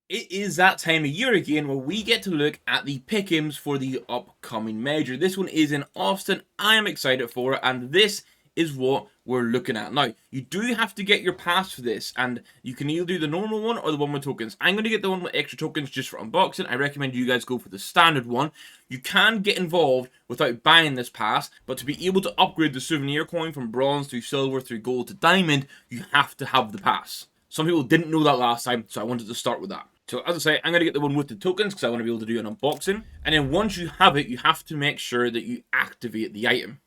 It is that time of year again where we get to look at the pick'ems for the upcoming major. This one is in Austin. I am excited for it, and this is what we're looking at. Now, you do have to get your pass for this, and you can either do the normal one or the one with tokens. I'm going to get the one with extra tokens just for unboxing. I recommend you guys go for the standard one. You can get involved without buying this pass, but to be able to upgrade the souvenir coin from bronze through silver through gold to diamond, you have to have the pass. Some people didn't know that last time, so I wanted to start with that. So as I say, I'm going to get the one with the tokens because I want to be able to do an unboxing. And then once you have it, you have to make sure that you activate the item.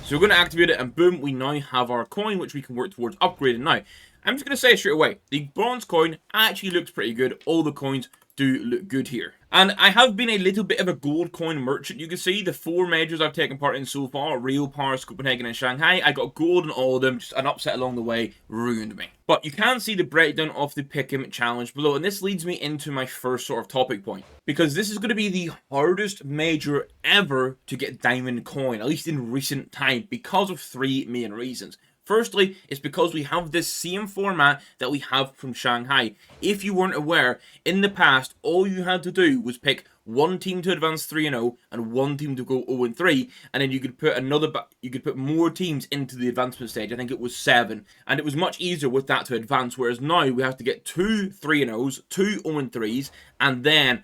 So we're going to activate it and boom, we now have our coin which we can work towards upgrading. Now, I'm just going to say straight away, the bronze coin actually looks pretty good. All the coins do look good here. And I have been a little bit of a gold coin merchant. You can see the 4 majors I've taken part in so far, Rio, Paris, Copenhagen and Shanghai. I got gold in all of them, just an upset along the way ruined me. But you can see the breakdown of the pick'em challenge below, and this leads me into my first sort of topic point. Because this is going to be the hardest major ever to get diamond coin, at least in recent time, because of 3 main reasons. Firstly, it's because we have this same format that we have from Shanghai. If you weren't aware, in the past, all you had to do was pick one team to advance 3-0 and one team to go 0-3, and then you could put more teams into the advancement stage. I think it was 7, and it was much easier with that to advance. Whereas now we have to get 2 3-0s, 2 0-3s, and then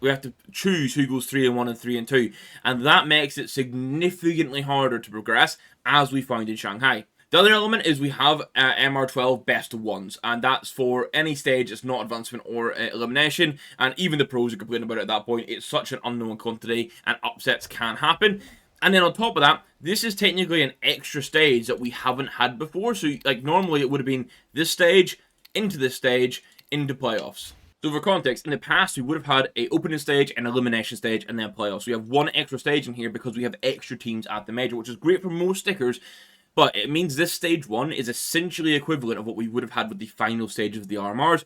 we have to choose who goes 3-1 and 3-2, and that makes it significantly harder to progress, as we found in Shanghai. The other element is we have MR12 best of ones, and that's for any stage it's not advancement or elimination, and even the pros are complaining about it at that point. It's such an unknown quantity, and upsets can happen. And then on top of that, this is technically an extra stage that we haven't had before, so like normally it would have been this stage, into this stage, into playoffs. So for context, in the past we would have had an opening stage, an elimination stage, and then playoffs. We have one extra stage in here because we have extra teams at the major, which is great for most stickers. But it means this stage 1 is essentially equivalent of what we would have had with the final stage of the RMRs,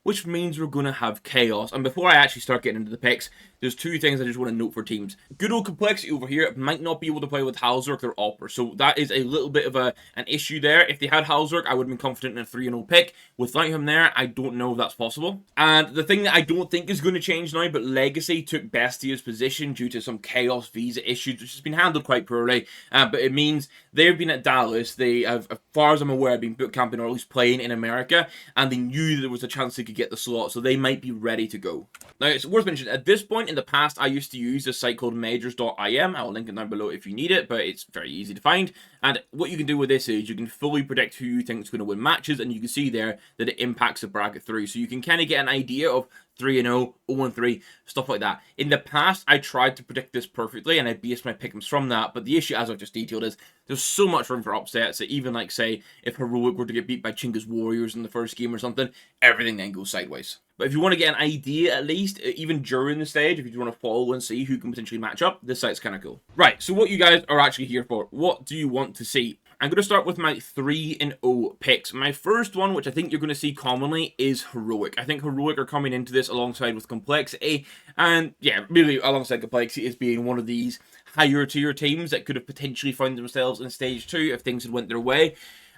which means we're going to have chaos. And before I actually start getting into the picks, there's 2 things I just want to note for teams. Good old complexity over here might not be able to play with Halzork or Opera, so that is a little bit of an issue there. If they had Halzork, I would have been confident in a 3-0 pick. Without him there, I don't know if that's possible. And the thing that I don't think is going to change now, but Legacy took Bestia's position due to some Chaos visa issues, which has been handled quite poorly. But it means they've been at Dallas. They have, as far as I'm aware, been boot camping or at least playing in America, and they knew there was a chance they could get the slot, so they might be ready to go. Now, it's worth mentioning, at this point in the past, I used to use a site called majors.im. I'll link it down below if you need it, but it's very easy to find. And what you can do with this is you can fully predict who you think is going to win matches, and you can see there that it impacts the bracket through. So you can kind of get an idea of 3-0, 0-3, stuff like that. In the past, I tried to predict this perfectly, and I based my pick'ems from that, but the issue, as I've just detailed, is there's so much room for upsets that even, like, say, if Heroic were to get beat by Chinga's Warriors in the first game or something, everything then goes sideways. But if you want to get an idea, at least, even during the stage, if you want to follow and see who can potentially match up, this site's kind of cool. Right, so what you guys are actually here for, what do you want to see? I'm going to start with my 3-0 picks. My first one, which I think you're going to see commonly, is Heroic. I think Heroic are coming into this alongside with Complexity, and yeah, really alongside Complexity as being one of these higher tier teams that could have potentially found themselves in Stage 2 if things had went their way.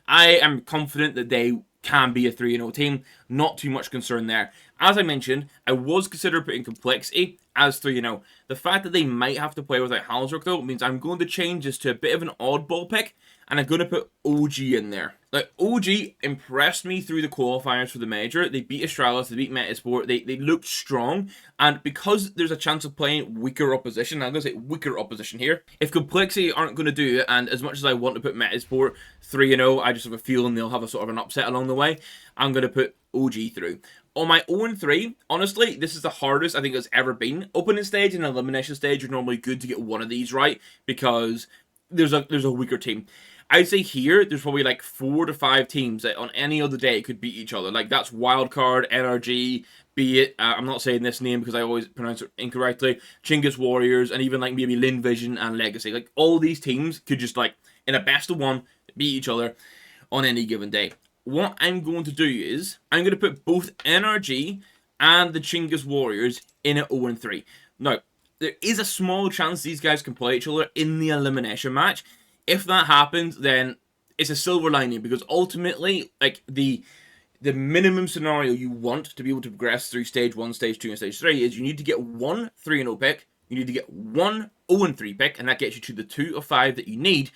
I am confident that they can be a 3-0 team, not too much concern there. As I mentioned, I was considering putting Complexity as 3-0. The fact that they might have to play without Halzork though means I'm going to change this to a bit of an oddball pick, and I'm going to put OG in there. Like, OG impressed me through the qualifiers for the major. They beat Astralis, they beat Metasport, they looked strong, and because there's a chance of playing weaker opposition, I'm going to say weaker opposition here, if Complexity aren't going to do it, and as much as I want to put Metasport 3-0, I just have a feeling they'll have a sort of an upset along the way, I'm going to put OG through. On my 0-3, honestly, this is the hardest I think it's ever been. Opening stage and elimination stage are normally good to get one of these right, because there's a weaker team. I'd say here, there's probably like 4 to 5 teams that on any other day could beat each other. Like, that's Wildcard, NRG, be it, I'm not saying this name because I always pronounce it incorrectly, Chinga's Warriors, and even like maybe Lin Vision and Legacy. Like, all these teams could just like, in a best of 1, beat each other on any given day. What I'm going to do is, I'm going to put both NRG and the Chinga's Warriors in at 0-3. Now, there is a small chance these guys can play each other in the elimination match. If that happens, then it's a silver lining, because ultimately, like, the the minimum scenario you want to be able to progress through stage 1, stage 2, and stage 3 is you need to get one 3-0 pick, you need to get one 0-3 pick, and that gets you to the 2 of 5 that you need,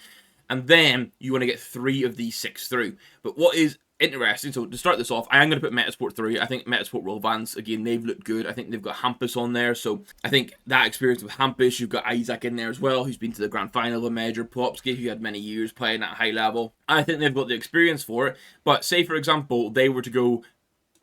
and then you want to get 3 of these 6 through. But what is interesting, so to start this off, I am going to put Metasport through. I think Metasport will advance. Again, they've looked good. I think they've got Hampus on there, so I think that experience with Hampus, you've got Isaac in there as well, who's been to the grand final of a major, Plopsky, who had many years playing at high level. I think they've got the experience for it, but say, for example, they were to go,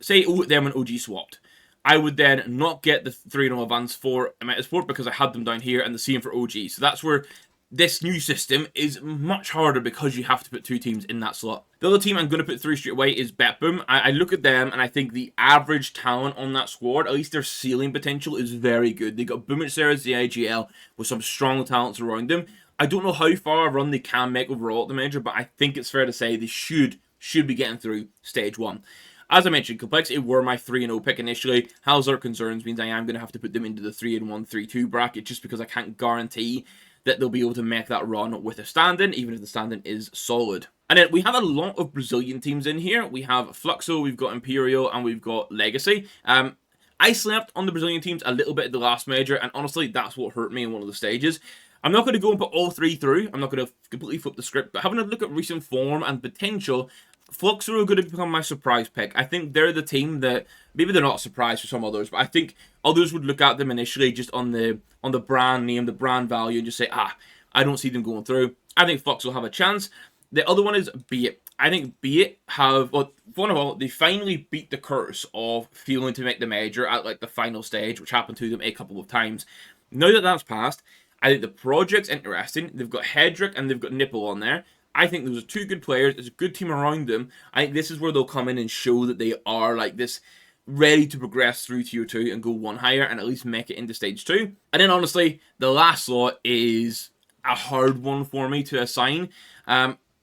say them and OG swapped. I would then not get the 3-0 advance for Metasport because I had them down here, and the same for OG. So that's where this new system is much harder because you have to put 2 teams in that slot. The other team I'm going to put through straight away is Betboom. I look at them and I think the average talent on that squad, at least their ceiling potential, is very good. They got Boomich there as the IGL with some strong talents around them. I don't know how far a run they can make overall at the Major, but I think it's fair to say they should be getting through stage 1. As I mentioned, Complexity were my 3-0 pick initially. Halzar concerns means I am going to have to put them into the 3-1, 3-2 bracket just because I can't guarantee that they'll be able to make that run with a stand-in, even if the stand-in is solid. And then we have a lot of Brazilian teams in here. We have Fluxo, we've got Imperial, and we've got Legacy. I slept on the Brazilian teams a little bit at the last Major, and honestly, that's what hurt me in one of the stages. I'm not going to go and put all 3 through. I'm not going to completely flip the script, but having a look at recent form and potential, Fluxo are going to become my surprise pick. I think they're the team that, maybe they're not a surprise for some others, but I think others would look at them initially just on the brand name, the brand value, and just say, I don't see them going through. I think Fluxo will have a chance. The other one is Beat. I think Beat have, well, one of all, they finally beat the curse of failing to make the Major at like the final stage, which happened to them a couple of times. Now that that's passed, I think the project's interesting. They've got Hedrick and they've got Nipple on there. I think those are 2 good players. There's a good team around them. I think this is where they'll come in and show that they are like this, ready to progress through tier 2 and go one higher and at least make it into stage 2. And then honestly, the last slot is a hard one for me to assign.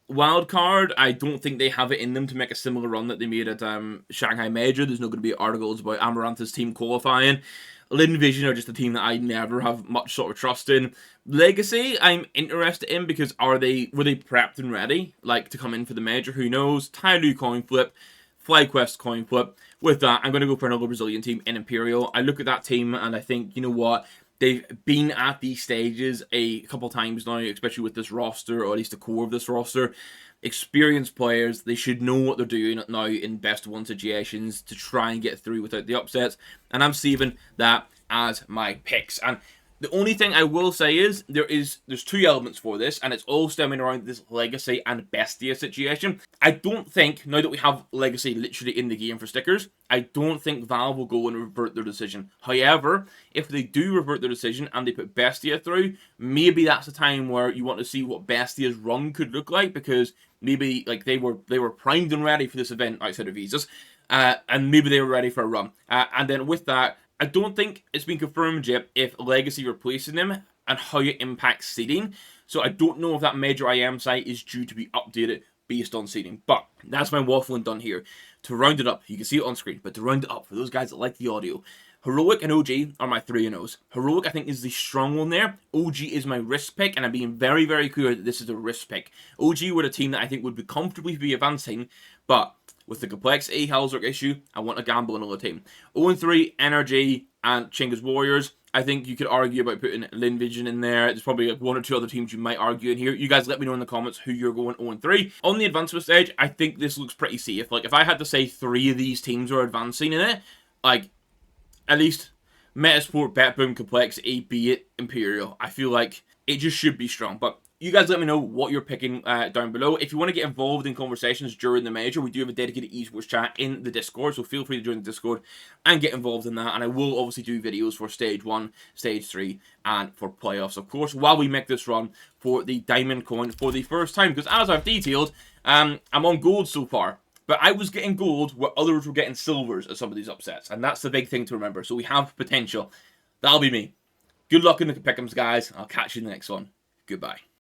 Wildcard, I don't think they have it in them to make a similar run that they made at Shanghai Major. There's no going to be articles about Amaranth's team qualifying. Lin Vision are just a team that I never have much sort of trust in. Legacy, I'm interested in because were they prepped and ready, like, to come in for the Major? Who knows? Tyloo coin flip, FlyQuest coin flip. With that, I'm going to go for another Brazilian team in Imperial. I look at that team and I think, you know what? They've been at these stages a couple times now, especially with this roster, or at least the core of this roster. Experienced players, they should know what they're doing now in best of 1 situations to try and get through without the upsets. And I'm saving that as my picks. And the only thing I will say is there's 2 elements for this, and it's all stemming around this Legacy and Bestia situation. I don't think, now that we have Legacy literally in the game for stickers, I don't think Valve will go and revert their decision. However, if they do revert their decision and they put Bestia through, maybe that's the time where you want to see what Bestia's run could look like, because maybe like they were primed and ready for this event outside of visas, and maybe they were ready for a run. And then with that, I don't think it's been confirmed yet if Legacy replacing them and how it impacts seeding. So I don't know if that Major IM site is due to be updated based on seeding. But that's my waffling done here. To round it up, you can see it on screen, but to round it up, for those guys that like the audio, Heroic and OG are my 3-0s. Heroic, I think, is the strong one there. OG is my risk pick, and I'm being very, very clear that this is a risk pick. OG were a team that I think would be comfortably be advancing, but with the complexity Halzark issue, I want to gamble another team. 0-3, NRG, and Chinga's Warriors. I think you could argue about putting Lin Vision in there. There's probably like 1 or 2 other teams you might argue in here. You guys let me know in the comments who you're going 0-3. On the advancement stage, I think this looks pretty safe. Like, if I had to say 3 of these teams are advancing in it, like, at least Metasport, Betboom, Complexity, Beat, Imperial. I feel like it just should be strong. But you guys let me know what you're picking down below. If you want to get involved in conversations during the Major, we do have a dedicated esports chat in the Discord, so feel free to join the Discord and get involved in that. And I will obviously do videos for Stage 1, Stage 3, and for playoffs, of course, while we make this run for the Diamond Coin for the first time. Because as I've detailed, I'm on gold so far. But I was getting gold where others were getting silvers at some of these upsets. And that's the big thing to remember. So we have potential. That'll be me. Good luck in the pick'ems, guys. I'll catch you in the next one. Goodbye.